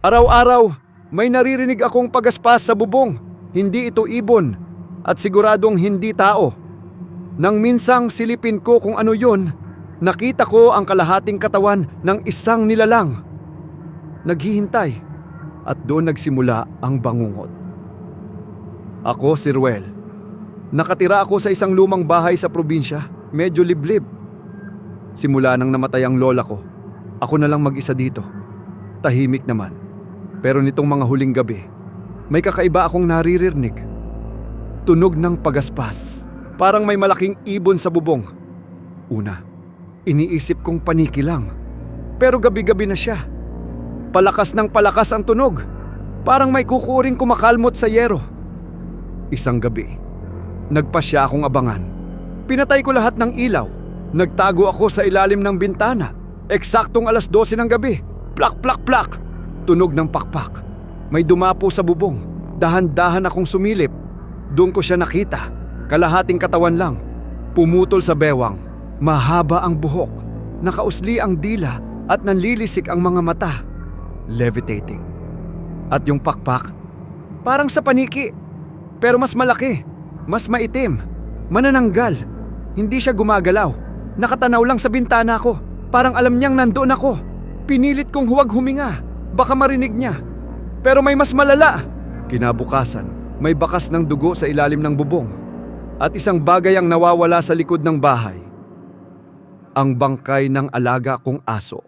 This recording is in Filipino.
Araw-araw, may naririnig akong pagaspas sa bubong. Hindi ito ibon at siguradong hindi tao. Nang minsang silipin ko kung ano yun, nakita ko ang kalahating katawan ng isang nilalang. Naghihintay at doon nagsimula ang bangungot. Ako si Ruel. Nakatira ako sa isang lumang bahay sa probinsya, medyo liblib. Simula nang namatay ang lola ko, ako na lang mag-isa dito. Tahimik naman. Pero nitong mga huling gabi, may kakaiba akong naririnig. Tunog ng pagaspas. Parang may malaking ibon sa bubong. Una, iniisip kong paniki lang. Pero gabi-gabi na siya. Palakas ng palakas ang tunog. Parang may kukuring kumakalmot sa yero. Isang gabi, nagpasya akong abangan. Pinatay ko lahat ng ilaw. Nagtago ako sa ilalim ng bintana. Eksaktong 12:00 ng gabi. Plak, plak, plak. Tunog ng pakpak. May dumapo sa bubong. Dahan-dahan akong sumilip. Doon ko siya nakita. Kalahating katawan lang. Pumutol sa bewang. Mahaba ang buhok. Nakausli ang dila at nanlilisik ang mga mata. Levitating. At yung pakpak, parang sa paniki. Pero mas malaki. Mas maitim. Manananggal. Hindi siya gumagalaw. Nakatanaw lang sa bintana ko. Parang alam niyang nandoon ako. Pinilit kong huwag huminga. Baka marinig niya. Pero may mas malala. Kinabukasan, may bakas ng dugo sa ilalim ng bubong. At isang bagay ang nawawala sa likod ng bahay. Ang bangkay ng alaga kong aso.